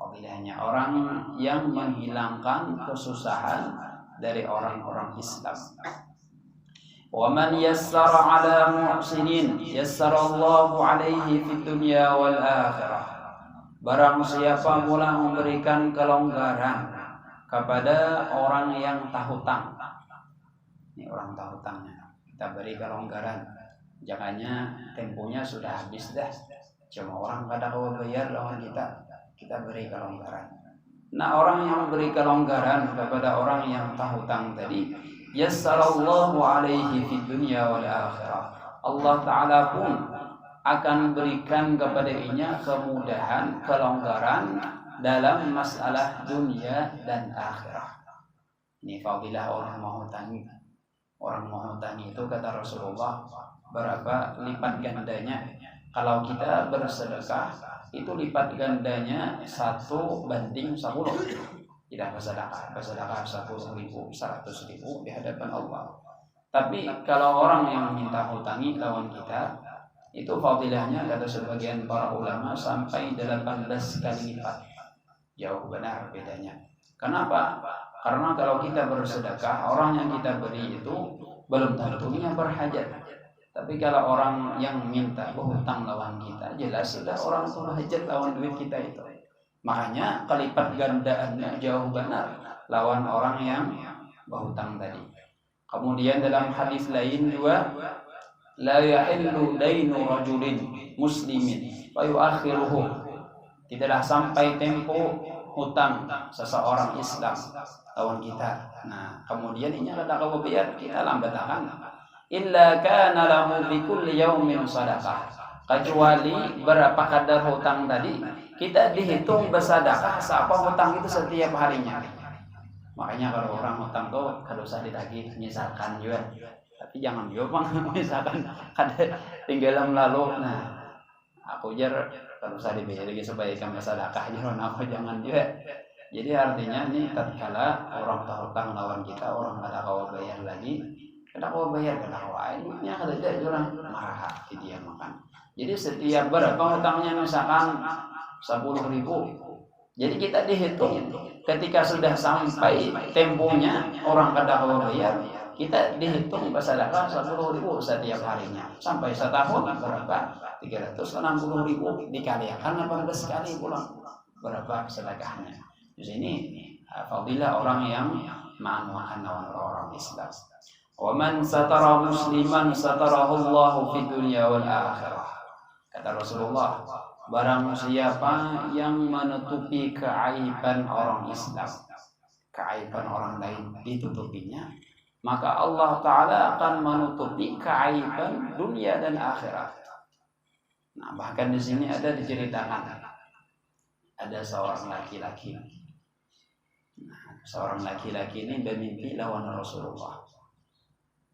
Fadilahnya orang yang menghilangkan kesusahan dari orang-orang Islam. Wa man yassara 'ala muhsinin yassarallahu 'alaihi fid dunya wal akhirah. Barang siapa pula memberikan kelonggaran kepada orang yang tahu hutang. Ini orang tahu hutangnya. Kita beri kelonggaran. Jangannya temponya sudah habis dah. Cuma orang kada mau bayar lawan kita beri kelonggaran. Nah, orang yang memberi kelonggaran kepada orang yang tahu hutang tadi, yassarallahu alaihi fid dunya wal akhirah. Allah Ta'ala pun akan berikan kepadanya kemudahan, kelonggaran dalam masalah dunia dan akhirat. Ini fadilah orang menghutangi. Orang menghutangi itu kata Rasulullah berapa lipat gandanya. Kalau kita bersedekah itu lipat gandanya 1:10. Tidak bersedekah 10.000, 100.000 di hadapan Allah. Tapi kalau orang yang minta hutangi lawan kita, itu fadilahnya kata sebagian para ulama sampai 18 kali lipat. Jauh benar bedanya. Kenapa? Karena kalau kita bersedekah, orang yang kita beri itu belum tentunya berhajat. Tapi kalau orang yang minta berhutang lawan kita, jelas sudah orang itu berhajat lawan duit kita itu. Makanya kelipat gandaannya jauh benar lawan orang yang berhutang tadi. Kemudian dalam hadis lain juga, la yahillu dainu rajulin muslimin wa yuakhiruhu. Tidaklah sampai tempo hutang seseorang Islam lawan kita. Nah, kemudian ini kata kau biar kita lambatkan. Illa kana lahu bi kulli yaumin sadaqah. Kecuali berapa kadar hutang tadi, kita dihitung bersedekah seapa hutang itu setiap harinya. Makanya kalau orang hutang tuh kada usah ditagih, misalkan juga. Tapi jangan juga Bang, misalkan kada tinggalan lalu. Nah, aku jar kada usah dibayar lagi supaya kamu sedekah jangan apa jangan juga. Jadi artinya nih tatkala orang tahu hutang lawan kita, orang kada kau bayar lagi, kada kau bayar kada kau duitnya kada ada orang marah hati dia makan. Jadi setiap berapa hutangnya misalkan 10.000. Jadi kita dihitung ketika sudah sampai temponya orang kada kau bayar, kita dihitung bersedekah 10.000 setiap harinya. Sampai setahun berapa? 360.000 dikalikan 18 kali pulang. Berapa sedekahnya? Di sini fadilah orang yang ma'an orang Islam. Wa man satara musliman satarahu Allahu fid dunya wal akhirah. Kata Rasulullah, barang siapa yang menutupi keaiban orang Islam, keaiban orang lain ditutupinya, maka Allah Ta'ala akan menutupi keaiban dunia dan akhirat. Nah, bahkan di sini ada diceritakan ada seorang laki-laki. Nah, seorang laki-laki ini bermimpi lawan Rasulullah.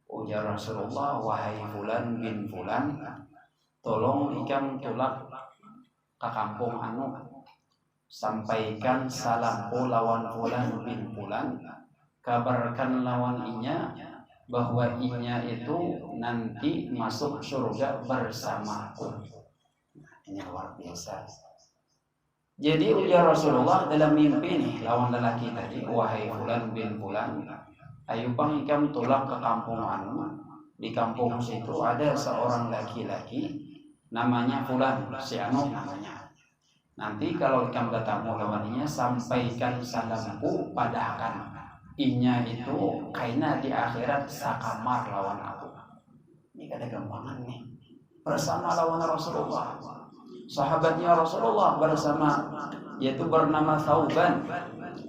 Ujar Rasulullah, wahai fulan bin fulan, tolong ikam tulak ke kampung anu, sampaikan salamku lawan fulan bin fulan, kabarkan lawan inya bahwa inya itu nanti masuk surga bersamaku. Nah, ini luar biasa. Jadi ujar Rasulullah dalam mimpi nih lawan lelaki tadi, wahai fulan bin fulan, ayo bang ikam tulak ke kampung anu. Di kampung situ ada seorang laki-laki namanya fulan, si anu namanya. Nanti kalau ikam ketemu lawannya, sampaikan salamku padakan. Inya itu kaina di akhirat sakamar lawan aku. Ini kada gampangan nih. Bersama lawan Rasulullah. Sahabatnya Rasulullah bersama, yaitu bernama Thauban.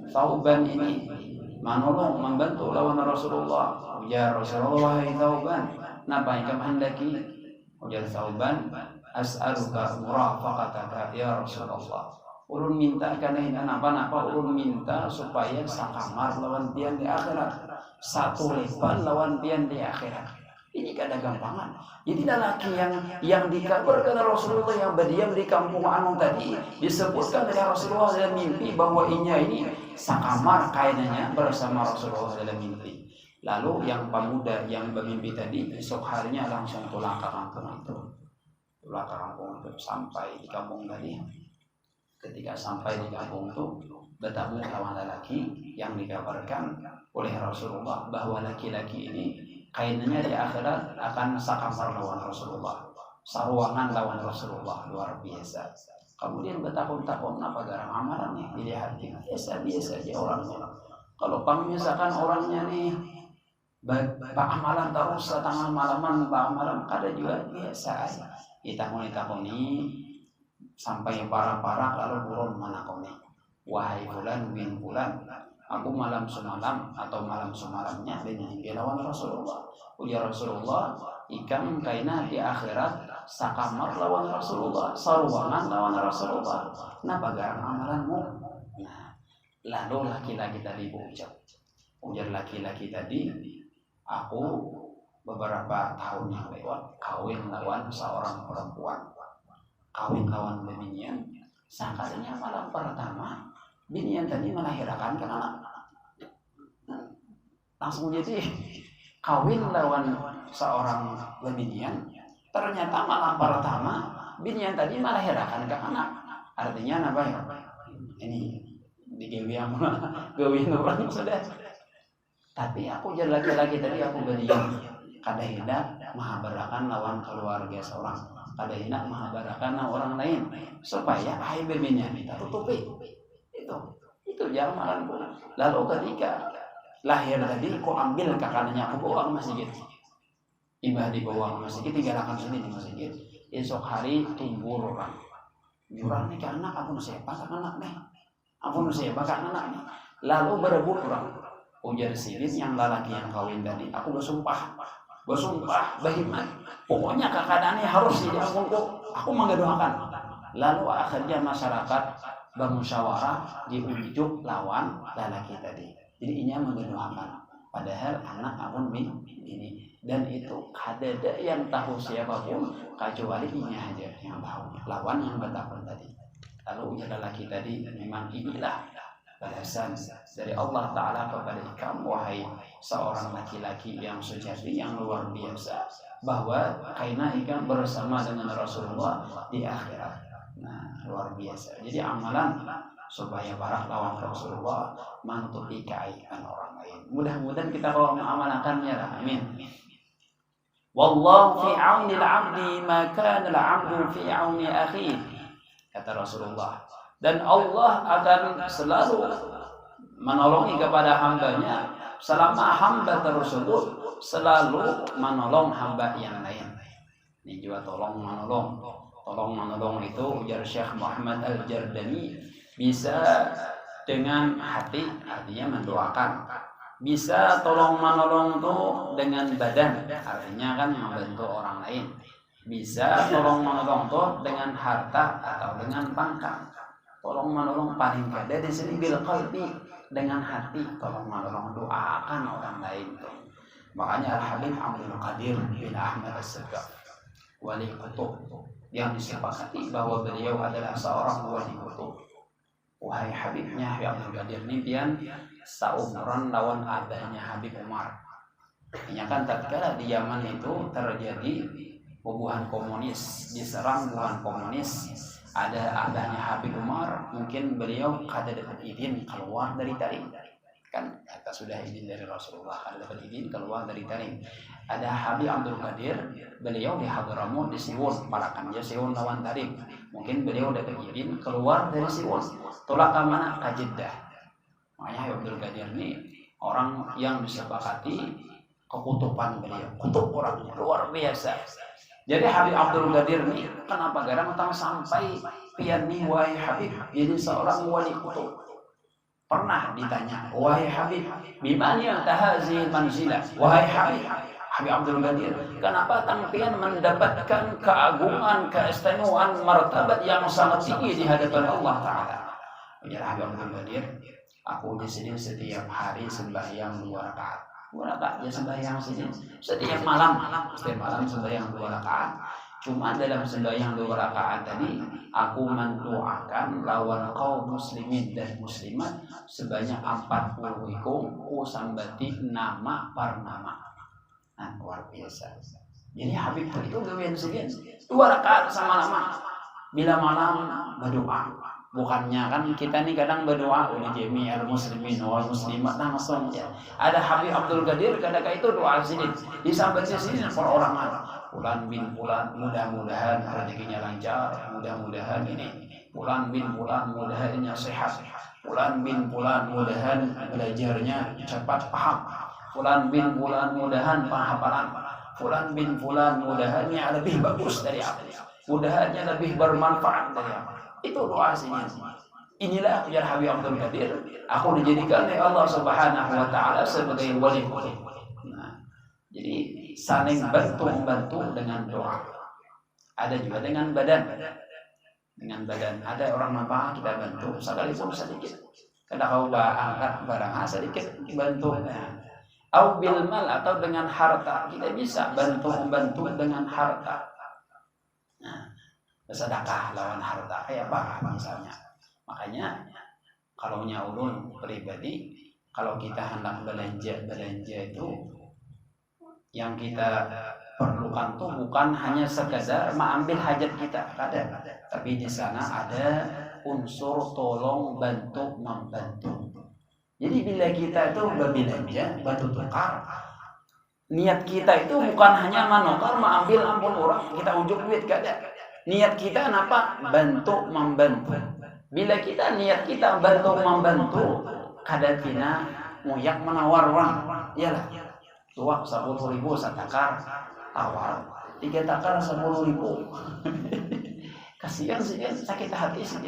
Thauban ini menolong membantu lawan Rasulullah. Ya Rasulullah, wahai Thauban, napa ikam hendaki? Ujar Thauban, as'aluka murafaqataka ya Rasulullah. Ulun minta kana napa-napa, ulun minta supaya sakamar lawan pian di akhirat, satu lepan lawan pian di akhirat. Ini kada gampangan. Jadi lelaki yang dikabarkan Rasulullah yang berdiam di kampung anu tadi, disebutkan oleh Rasulullah dalam mimpi bahwa inya ini sakamar kainnya bersama Rasulullah dalam mimpi. Lalu yang pemuda yang bermimpi tadi besok harinya langsung pulang ke kampung itu. Pulang ke kampung itu sampai di kampung tadi. Ketika sampai di kampung itu bertemu lawan lelaki yang dikabarkan oleh Rasulullah bahwa laki-laki ini kainnya di akhirat akan sakamar lawan Rasulullah, saruangan lawan Rasulullah, luar biasa. Kemudian bertakun-takun apa garam amalannya, dilihat biasa-biasa aja orangnya. Kalau misalkan orangnya nih Pak amalan terus tanggal malaman Pak amalan kada juga biasa aja. Ditakuni sampai parah-parah lalu burun menakuni. Wahai fulan bin fulan, aku malam semalam atau malam semalamnya dengan lawan Rasulullah. Ujar Rasulullah, ikan kaina di akhirat sakamar lawan Rasulullah, saruangan lawan Rasulullah. Kenapa garam amalanmu? Nah, lalu laki-laki tadi ujar laki-laki tadi, aku beberapa tahun yang lewat kawin lawan seorang perempuan, kawin lawan binian. Sangkanya malam pertama binian tadi melahirkan anak. Langsung jadi kawin lawan seorang binian. Ternyata malam pertama binian tadi melahirkan anak. Artinya apa ya? Ini digawian orang sudah. Tapi aku jadi laki-laki tadi aku binian. Kada hendak mahabarakan lawan keluarga seorang. Kada hendak mahabarakan orang lain supaya aib binian kita tutupi. Itu jamalanku. Lalu ketika lahir tadi aku ambil kakannya, aku bawa ke masjid. Ibadah dibawa ke masjid, tinggalkan sendiri di masjid. Esok hari timbul orang. Jurang nih karena aku nusiapa anak nih. Aku nusiapa anak nih. Lalu berebut orang. Ujar silin yang lelaki yang kawin tadi, aku bersumpah, bahiman. Pokoknya keadaannya harus diampun. Aku menggedoakan. Lalu akhirnya masyarakat bermusyawarah diujuk lawan lelaki tadi. Jadi inya menggedoakan. Padahal anak abun ini. Dan itu ada yang tahu siapapun kecuali inya aja yang tahu. Lawan yang bertakun tadi. Lalu ujar lelaki tadi, memang inilah balasan dari Allah Ta'ala kepada kamu, wahai seorang laki-laki yang sejati, yang luar biasa, bahwa kaina ikan bersama dengan Rasulullah di akhirat. Nah, luar biasa. Jadi amalan supaya barak lawan Rasulullah menutupi keaiban orang lain. Mudah-mudahan kita kalau mengamalkannya lah. Amin. Wallahu fi auni al-'abdi ma kana al-'abdu fi auni akhihi. Kata Rasulullah. Dan Allah akan selalu menolongi kepada hambanya selama hamba tersebut selalu menolong hamba yang lain. Ini juga tolong menolong itu ujar Syekh Muhammad Al-Jardani bisa dengan hati, artinya mendoakan. Bisa tolong menolong itu dengan badan, artinya kan membantu orang lain. Bisa tolong menolong itu dengan harta atau dengan pangkat. Tolong menolong paling kada di sini bil qalbi, dengan hati. Tolong menolong, doakan orang lain itu. Makanya Al-Habib Abdul Qadir bin Ahmad As-Segaf, wali kutub, yang disepakati bahwa beliau adalah seorang wali kutub. Wahai Habibnya Habib Abdul Qadir ini pian saumuran lawan abahnya Habib Umar. Ini kan tatkala di zaman itu terjadi hubungan komunis, diserang hubungan komunis. Ada abahnya Habib Umar, mungkin beliau kada dapat izin keluar dari tarim. Kan kita sudah izin dari Rasulullah, kada dapat izin keluar dari tarim. Ada Habib Abdul Qadir, beliau di Hadramut di Siwon, palakan dia Siwon lawan tarim. Mungkin beliau dapat izin keluar dari Siwon, tolak ke mana? Ke Jeddah. Makanya Habib Abdul Qadir ini orang yang disepakati kekutuban beliau, kutub orangnya luar biasa. Jadi Habib Abdul Qadir ini kenapa garang sampai pian nih wahai Habib jadi seorang wali kutub. Pernah ditanya, wahai Habib, bimana tahazi manzilah? Wahai Habib Abdul Qadir, kenapa tampian mendapatkan keagungan, keistimewaan, martabat yang sangat tinggi di hadapan Allah Ta'ala? Ujar Habib Abdul Qadir, aku di sini setiap hari sembahyang 2 rakaat. 2 rakaat ya sembahyang sini. Setiap malam sembahyang 2 rakaat. Cuma dalam sembahyang 2 rakaat tadi aku mendoakan lawan kaum muslimin dan muslimat sebanyak 40 ikum ku sambati nama per nama. Nah, luar biasa. Jadi Habib itu gawean sekian 2 rakaat sama lama. Bila malam berdoa, Bukannya kan kita nih kadang berdoa oleh jami'al muslimin wal muslimat langsung ya. Ada Habib Abdul Qadir kadang itu doa sini. Disambat sini perorangan. Fulan bin fulan mudah-mudahan rezekinya lancar, mudah-mudahan ini. Fulan bin fulan mudah-mudahan sehat. Fulan bin fulan mudahan belajarnya cepat paham. Fulan bin fulan mudahan penghafalan. Fulan bin fulan mudahannya lebih bagus dari aku. Mudahannya lebih bermanfaat dari aku. Itu doa sini. Inilah ujar Habib Abdul Qadir. Aku dijadikan oleh Allah Subhanahu wa taala sebagai wali. Nah, jadi saling bantu-membantu dengan doa. Ada juga dengan badan. Dengan badan. Ada orang apa kita bantu sekalipun sedikit. Karena kau angkat barang sedikit bantu. Au bil mal atau dengan harta. Kita bisa bantu-membantu dengan harta. Nah, sedekah lawan harta kayak apa misalnya. Makanya kalau ulun pribadi, kalau kita hendak belanja itu yang kita perlukan tuh bukan hanya sekedar mengambil hajat kita, kadang, tapi di sana ada unsur tolong bantu membantu. Jadi bila kita itu berbelanja, bantu tukar, niat kita itu bukan hanya menukar, mengambil ampun orang, kita unjuk duit, kadang. Niat kita kenapa? Bantu membantu. Bila kita niat kita bantu membantu, kadang kita muyak menawar orang, iyalah. Tuak 10.000 satakar, tawar 3 takar 10.000. Kasihan sih sakit hati sih.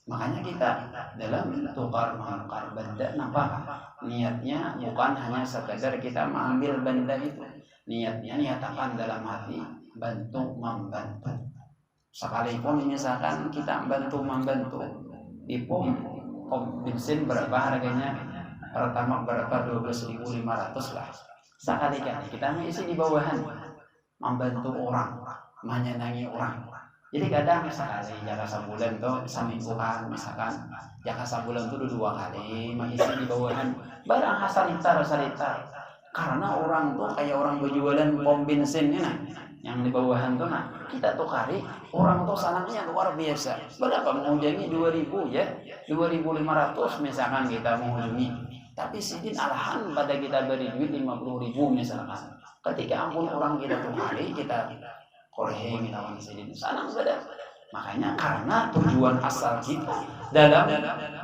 Makanya kita dalam tukar menukar benda, nampak niatnya bukan hanya sekedar kita mengambil benda itu. Niatnya nyatakan dalam hati bantu membantu. Sekalipun misalkan kita membantu di pom bensin berapa harganya, pertama berapa 12.500 lah. Sekali-kali kita mengisi di bawahan, membantu orang, menyenangi orang. Jadi kadang misalkan jaka sebulan tuh semingguan, misalkan jaka sebulan tuh 2 kali mengisi di bawahan barang hasalitar. Karena orang tuh kayak orang berjualan pom bensin yang di bawahan tuh, nah kita tuh kari orang tuh sanangnya luar biasa. Berapa mengunjungi 2.000 ya, 2.500 misalkan kita mengunjungi. Tapi sidin alahan pada kita beri duit 50.000 misalkan. Ketika ampun orang kita tuh kari kita koreng lawan sidin sanang pada. Makanya karena tujuan asal kita dalam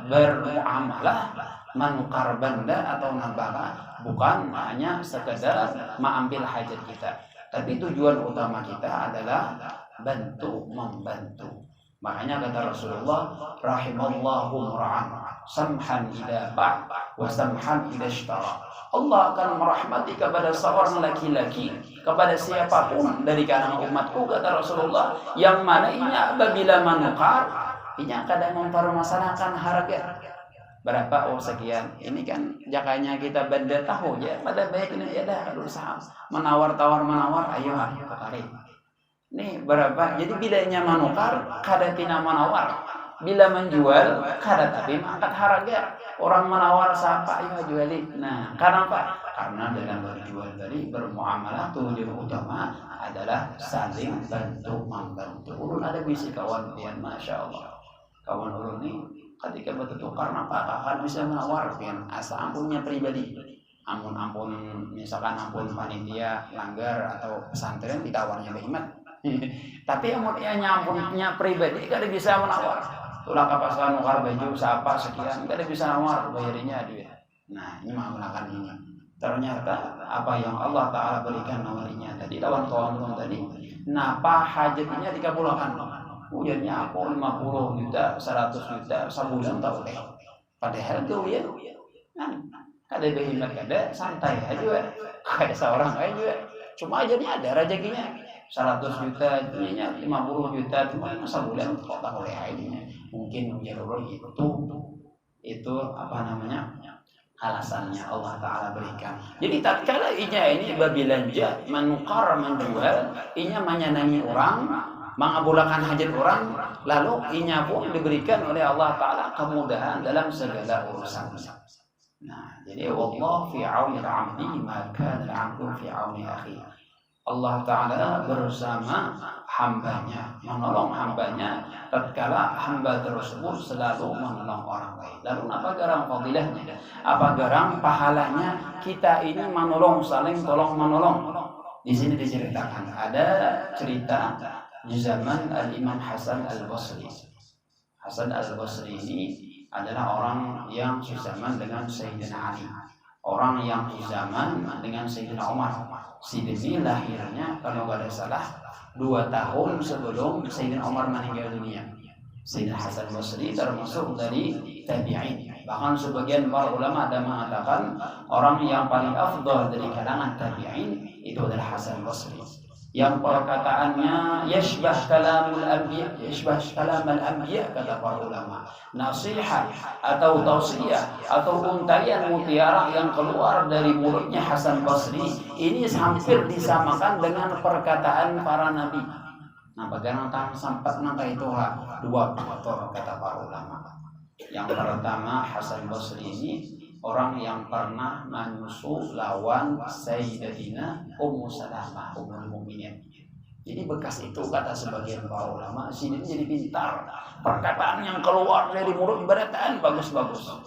bermuamalah menukar benda atau nabara bukan hanya sekedar mengambil hajat kita, tapi tujuan utama kita adalah bantu membantu. Makanya kata Rasulullah, rahimallahu mura'an samhan idza ba' wa samhan idza ishtara. Allah akan merahmati kepada seorang laki-laki, kepada siapapun dari kalangan umatku, kata Rasulullah, yang mana inya apabila menukar, inya kadang mempermasalahkan harga. Berapa? Oh sekian. Ini kan jakanya kita benda tahu ya. Pada baiknya ya dah berusaha menawar, ayo kekari. Nih berapa? Jadi bilanya menukar, kada tina menawar. Bila menjual, kada tapi mengangkat harga. Orang menawar siapa? Ayo juali. Nah, karena apa? Karena dengan berjual beli bermuamalah tujuan utama adalah saling bantu membantu. Ulun ada bisi kawan pian, masya Allah. Kawan ulun nih ketika bertukar apa akan bisa menawar pian asa ampunnya pribadi. Ampun misalkan ampun panitia langgar atau pesantren ditawarnya behimat. Tapi yang nyampunnya pribadi kada bisa menawar. Tulang kapasan nukar baju siapa sekian kada bisa menawar bayarnya duit. Nah ini menggunakan ini. Ternyata apa yang Allah Ta'ala berikan nawarinya tadi lawan kawan tadi, napa hajatnya dikabulkan. Ujarnya aku 50 juta, 100 juta sebulan tahu deh. Padahal tuh ya kan kada behimat kada santai aja. Kada seorang aja. Cuma aja ada rezekinya. 100 juta, ininya 50 juta, cuma sebulan kok tak boleh aja. Mungkin menjadi itu apa namanya alasannya Allah Ta'ala berikan. Jadi tatkala ini berbelanja, menukar, menjual, inya menyenangi orang, mengabulkan hajat orang, lalu inya pun diberikan oleh Allah Ta'ala kemudahan dalam segala urusan. Nah, jadi Allah fi auni al-'abdi ma kana al-'abdu fi auni akhi. Allah Ta'ala bersama hambanya, menolong hambanya tatkala hamba tersebut selalu menolong orang lain. Lalu apa garang fadilahnya? Apa garang pahalanya kita ini menolong, saling tolong menolong? Di sini diceritakan ada cerita di zaman Al-Imam Hasan Al-Basri. Hasan Al-Basri ini adalah orang yang sezaman dengan Sayyidina Ali, orang yang sezaman dengan Sayyidina Umar. Si ini lahirnya kalau nggak ada salah 2 tahun sebelum Sayyidina Umar meninggal dunia. Sayyidina Hasan Basri termasuk dari tabi'in. Bahkan sebagian para ulama ada mengatakan orang yang paling afdal dari kalangan tabi'in itu adalah Hasan Basri, yang perkataannya yashbah kalamul anbiya, yashbah kalamal anbiya, kata para ulama. Nasihat atau tausiah atau untayan mutiara yang keluar dari mulutnya Hasan Basri ini hampir disamakan dengan perkataan para nabi. Nah, bagaimana sampai nangka itu 2 faktor kata para ulama. Yang pertama, Hasan Basri ini orang yang pernah menyusul lawan Sayyidatina Ummu Salamah Ummul Mukminin. Jadi bekas itu kata sebagian para ulama, sini jadi pintar. Perkataan yang keluar dari mulut ibaratkan bagus-bagus.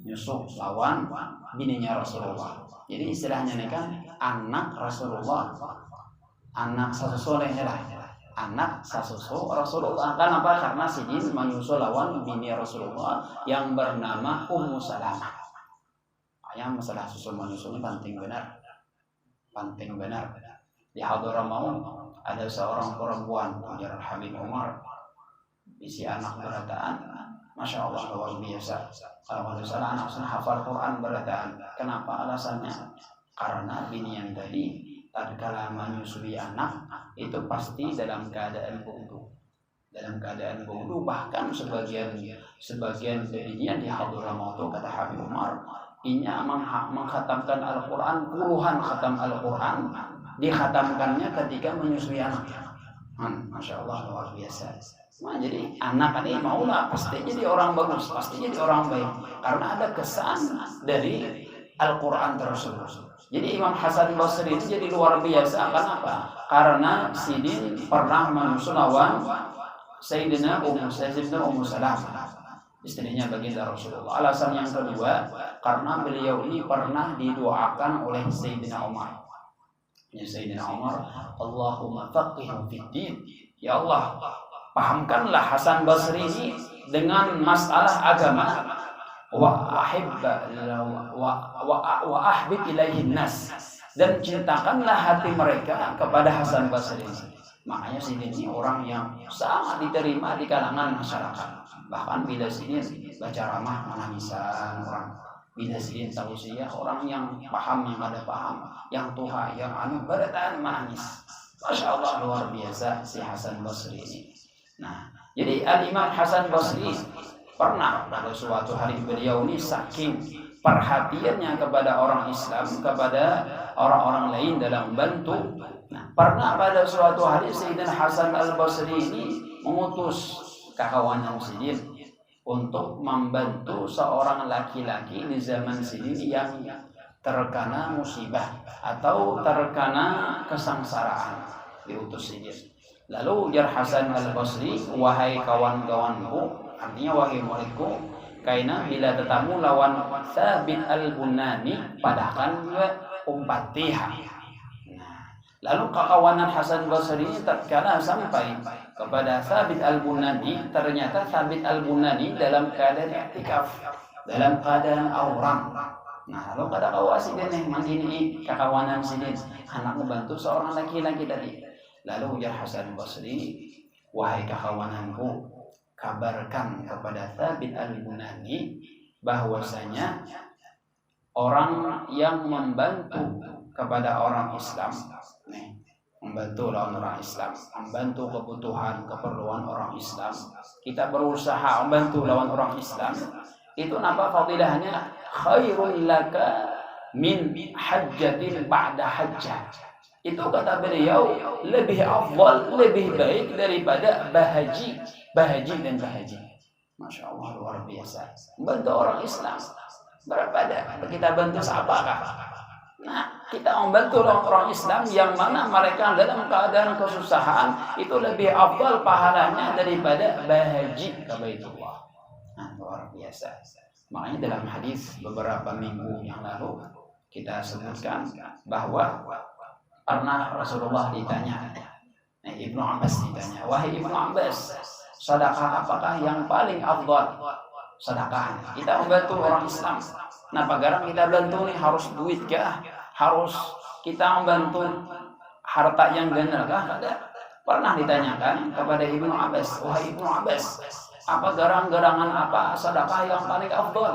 Nyusul lawan bininya Rasulullah. Jadi istilahnya ini kan anak Rasulullah, anak sasolehnya lah. Anak sasusu Rasulullah. Kenapa? Karena sidin menyusul lawan bini Rasulullah yang bernama Ummu Salamah. Yang masalah susul menyusul penting benar. Penting benar. Di Hadramaut ada seorang perempuan ujar Habib Umar, isi anak berataan, Masya Allah luar biasa. Kalau ada salah anak sana hafal Quran berataan. Kenapa alasannya? Karena bini yang tadi tatkala menyusui anak itu pasti dalam keadaan wudu. Dalam keadaan wudu, bahkan sebagian darinya di Hadramaut kata Habib Umar, inya mengkhatamkan Al-Quran, puluhan khatam Al-Quran dikhatamkannya ketika menyusui anak. Masya Allah luar biasa. Nah, jadi anak ini maulah pasti jadi orang bagus, pasti jadi orang baik, karena ada kesan dari Al-Quran tersebut. Jadi Imam Hasan Basri itu jadi luar biasa. Kenapa? Karena sidin pernah menyusul lawan Sayyidina Ummu Salamah, istrinya baginda Rasulullah. Alasan yang kedua, karena beliau ini pernah didoakan oleh Sayyidina Umar. Ya Sayyidina Umar, Allahumma faqihhu fid din. Ya Allah, pahamkanlah Hasan Basri ini dengan masalah agama. Wa ahbib ilaihin nas, dan cintakanlah hati mereka kepada Hasan Basri. Makanya sini ini orang yang sangat diterima di kalangan masyarakat. Bahkan bila sini baca ramah menangisan orang, bila sini tausiah orang yang paham, yang ada paham, yang tuha, yang berataan menangis. Masya Allah luar biasa si Hasan Basri ini. Nah, jadi Al-Imam Hasan Basri pernah pada suatu hari beliau ini saking perhatiannya kepada orang Islam, kepada orang-orang lain dalam membantu. Nah, pernah pada suatu hari Sayyidina Hasan Al-Basri ini mengutus kawanan sidin untuk membantu seorang laki-laki di zaman sidin yang terkena musibah atau terkena kesengsaraan, diutus sidin. Lalu ujar Hasan Al-Basri, wahai kawan-kawanku, artinya wahai muridku, kaina bila tetamu lawan Thabit Al-Bunani padahkan umpatiha. Nah, lalu kawanan Hasan Basri tatkala sampai kepada Thabit Al-Bunani, ternyata Thabit Al-Bunani dalam keadaan i'tikaf, dalam keadaan auram. Nah, lalu kata kawasi ini manggini kakawanan sini anak membantu seorang laki-laki tadi. Lalu ujar Hasan Basri, wahai kakawananku, kabarkan kepada Thabit Al-Bunani bahwasanya orang yang membantu kepada orang Islam, nih, membantu orang Islam, membantu kebutuhan keperluan orang Islam, kita berusaha membantu lawan orang Islam, itu napa fadilahnya? Khairul laka min hajjatin ba'da hajjah. Itu kata beliau lebih afdal, lebih baik daripada bahaji dan bahaji. Masya Allah luar biasa. Bantu orang Islam. Berapa ada kita bantu siapakah? Nah, kita membantu orang-orang Islam yang mana mereka dalam keadaan kesusahan itu lebih afdal pahalanya daripada berhaji ke Baitullah. Nah, luar biasa. Makanya dalam hadis beberapa minggu yang lalu kita sebutkan bahwa pernah Rasulullah ditanya, Ibnu Abbas ditanya, wahai Ibnu Abbas, sedekah apakah yang paling afdal? Sedekah. Kita membantu orang Islam. Nah, sekarang kita bantu nih harus duit kah? Harus kita membantu harta yang benar kah? Pernah ditanyakan kepada Ibnu Abbas, wahai Ibnu Abbas, apa garang-garangan apa sedekah yang paling afdal?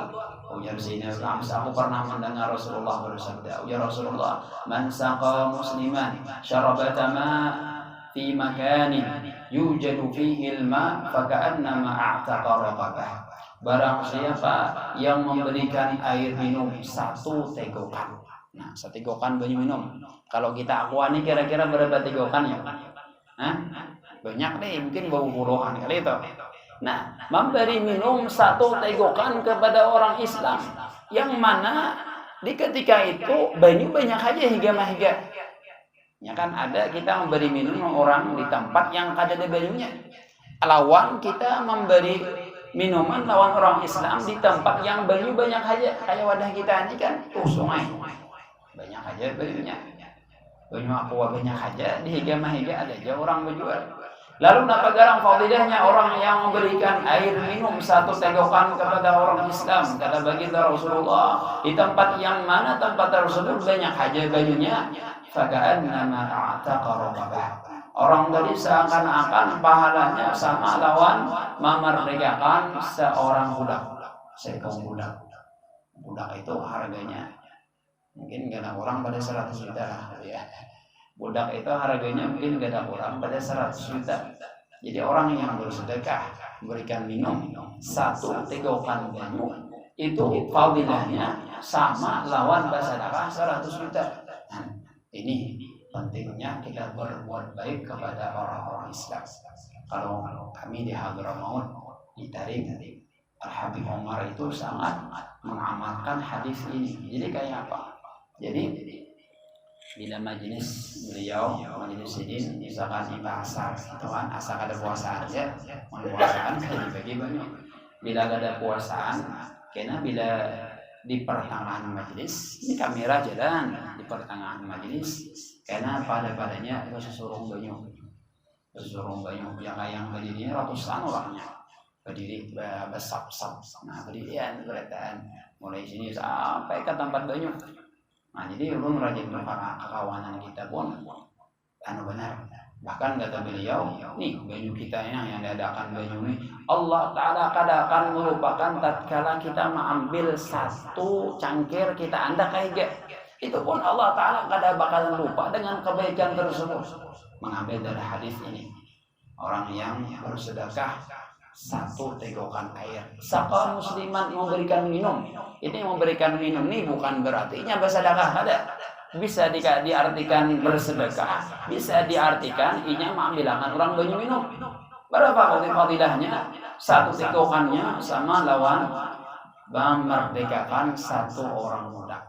Ujar Zainal Abidin, aku pernah mendengar Rasulullah bersabda, ya Rasulullah, man saqa musliman syarabata ma fi makanin yujadu fihi al-ma faka'annama a'taqa raqabah. Barang siapa yang memberikan air minum satu tegokan. Nah, setegokan banyu minum. Kalau kita aqua nih kira-kira berapa tegokan ya? Hah? Banyak nih, mungkin bau puluhan kali itu. Nah, memberi minum satu tegokan kepada orang Islam yang mana di ketika itu banyu banyak aja higa-higa. Ya kan ada kita memberi minum orang di tempat yang ada banyunya. Lawan kita memberi minuman lawan orang Islam di tempat yang banyu banyak aja. Kayak wadah kita ini kan tuh sungai. Banyak aja banyunya. Banyu aqua banyak aja, di higa-higa ada aja orang berjual. Lalu napa garang fadilahnya orang yang memberikan air minum satu tegokan kepada orang Islam, kata baginda Rasulullah, di tempat yang mana tempat tersebut banyak aja banyunya, faka'annama a'taqa raqabah. Orang tadi seakan-akan pahalanya sama lawan memerdekakan seorang budak, seekor budak. Budak itu harganya mungkin gak ada orang pada 100 juta lah ya. Budak itu harganya mungkin gak ada orang pada 100 juta. Jadi orang yang bersedekah memberikan minum satu tegokan banyu itu fadilahnya sama lawan bersedekah 100 juta. Nah, ini pentingnya kita berbuat baik kepada orang-orang Islam. Kalau kami di Hadramaut di Tarim, Al-Habib Omar itu sangat mengamalkan hadis ini. Jadi kayak apa? Jadi bila majelis beliau, majelis ini misalkan ibadah asar, itu kan asal ada puasaan ya, puasaan kan dibagi banyak. Bila ada puasaan, karena bila di pertengahan majelis, ini kamera jalan di pertengahan majelis, karena padanya itu sesurung banyak yang berdirinya ratusan orangnya, berdiri besar-besar. Nah berdirian berataan mulai sini sampai ke tempat banyak. Nah jadi ulun rajin kekawanan kita pun benar. Bahkan kata beliau, nih banyu kita yang diadakan banyu ini Allah Ta'ala kadang merupakan tatkala kita mengambil satu cangkir kita anda kayak itu pun Allah Ta'ala kadang bakalan lupa dengan kebaikan tersebut. Mengambil dari hadis ini, orang yang bersedekah satu tegokan air, saqa musliman memberikan minum. Ini memberikan minum ini bukan berartinya bersedekah, ada. Bisa diartikan bersedekah, bisa diartikan inya mengambilkan orang banyu minum. Berapa fadilahnya? Satu tegokannya sama lawan memerdekakan satu orang budak.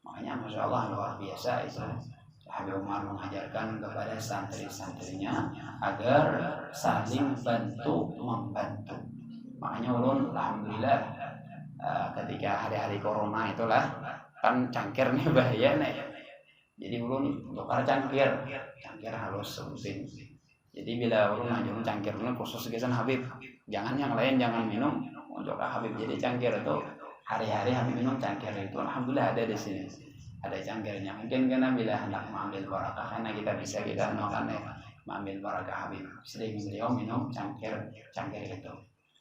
Makanya Masya Allah luar biasa itu. Habib Umar mengajarkan kepada santri-santrinya agar saling bantu membantu. Makanya ulun alhamdulillah ketika hari-hari corona itulah kan cangkir nih bahaya nih. Jadi ulun tukar cangkir halus sebutin. Jadi bila ulun ngajuin cangkirnya khusus gesan Habib, jangan yang lain jangan minum. Untuk Habib jadi cangkir itu hari-hari Habib minum cangkir itu alhamdulillah ada di sini. Ada cangkirnya mungkin karena bila hendak mengambil barakah karena kita makan mengambil barakah Habib sering beliau minum cangkir itu.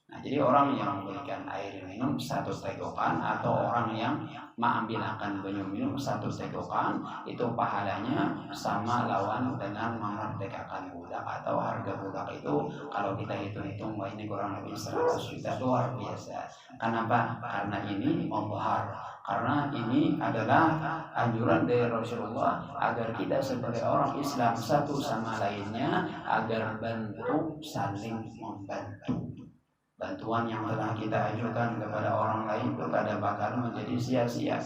Nah jadi orang yang memberikan air minum satu tegokan atau orang yang mengambilkan banyu minum satu tegokan itu pahalanya sama lawan dengan memerdekakan budak atau harga budak itu kalau kita hitung-hitung ini kurang lebih 100 juta luar biasa. Kenapa? Karena ini membahar. Karena ini adalah anjuran dari Rasulullah agar kita sebagai orang Islam satu sama lainnya agar bantu saling membantu. Bantuan yang telah kita ajukan kepada orang lain itu kadang bakal menjadi sia-sia.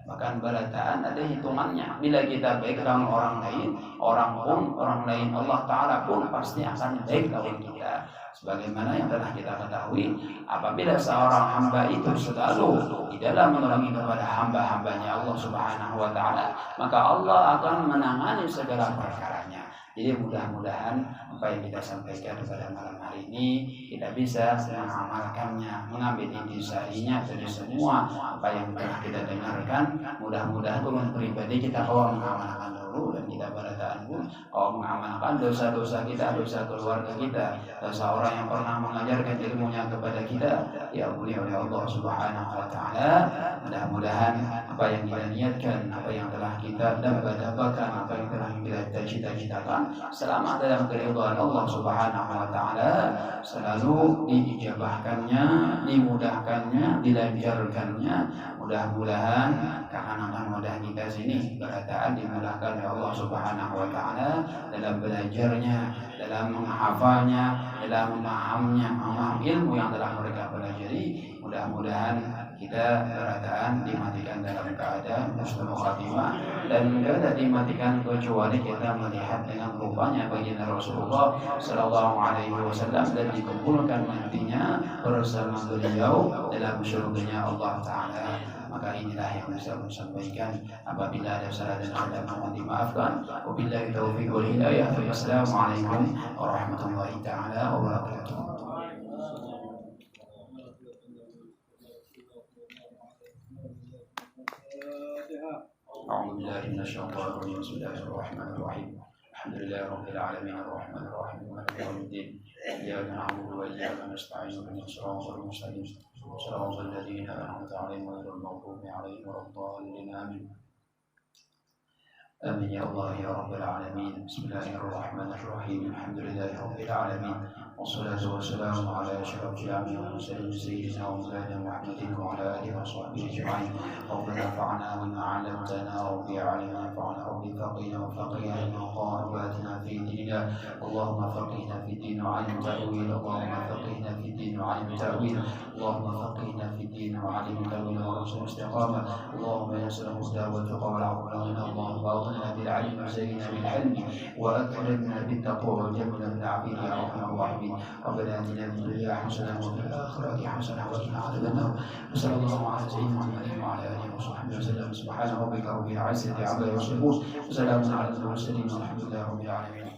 Bahkan balataan ada hitungannya. Bila kita baik lawan orang lain, orang lain Allah Ta'ala pun pasti akan baik lawan kita. Sebagaimana yang telah kita ketahui, apabila seorang hamba itu selalu di dalam menolongi kepada hamba-hambanya Allah Subhanahu wa Ta'ala, maka Allah akan menangani segala perkaranya. Jadi mudah-mudahan apa yang kita sampaikan pada malam hari ini kita bisa mengamalkannya, mengambil intisarinya dari semua apa yang telah kita dengarkan. Mudah-mudahan dengan pribadi kita mengamalkan dulu, dan kita balataan pun mengamalkan dosa-dosa kita, dosa keluarga kita, dosa orang yang pernah mengajarkan ilmunya kepada kita, diampuni oleh Allah Subhanahu wa Ta'ala. Mudah-mudahan apa yang kita niatkan, apa yang telah kita dambakan, apa yang telah kita cita-citakan selama dalam keridhaan Allah Subhanahu wa Ta'ala selalu diijabahkannya, dimudahkannya, dilancarkannya. Mudah-mudahan akan mudah kita sini berataan dimudahkan oleh Allah Subhanahu wa Ta'ala dalam belajarnya, dalam menghafalnya, dalam memaham ilmu yang telah mereka pelajari. Mudah-mudahan kita berataan dimatikan dalam keadaan husnul khatimah, dan tidak dimatikan kecuali kita melihat dengan rupanya baginda Rasulullah Sallallahu Alaihi Wasallam dan dikumpulkan nantinya bersama beliau dalam surganya Allah Ta'ala. Maka inilah yang bisa saya sampaikan. Apabila ada salah dan khilaf mohon dimaafkan. Wabillahi taufiq wal hidayah. Wassalamualaikum warahmatullahi taala wabarakatuh. أعوذ بالله من الشيطان الرجيم بسم الله الرحمن الرحيم الحمد لله رب العالمين الرحمن الرحيم مالك يوم الدين إياك نعبد وإياك نستعين اهدنا الصراط المستقيم صراط الذين أنعمت عليهم غير المغضوب عليهم ولا الضالين آمين آمين يا الله يا رب العالمين بسم الله الرحمن الرحيم الحمد لله رب العالمين والصلاة والسلام على أشرف الأنبياء والمرسلين سيدنا ومولانا محمد وعلى آله وصحبه أجمعين. ربنا انفعنا بما علمتنا ربي علمنا انفعنا ربي فقينا وفقينا وقارباتنا في ديننا. اللهم فقينا في الدين وعلم تأويل. اللهم فقينا في الدين وعلم تأويل. اللهم فقينا في الدين وعلم تأويل ورسل استقامة. اللهم يسر الهدى والتقى والعفو والغنى. اللهم أغننا بالعلم وزينا بالحلم وأكرمنا بالتقوى وجملنا بالعافية يا أرحم الراحمين. ربنا آتنا في الدنيا حسنة وفي الآخرة حسنة وقنا عذاب النار. وصلى الله على سيدنا محمد وعلى آله وصحبه وسلم. سبحان ربك رب العزة عما يصفون وسلام على المرسلين والحمد لله رب العالمين.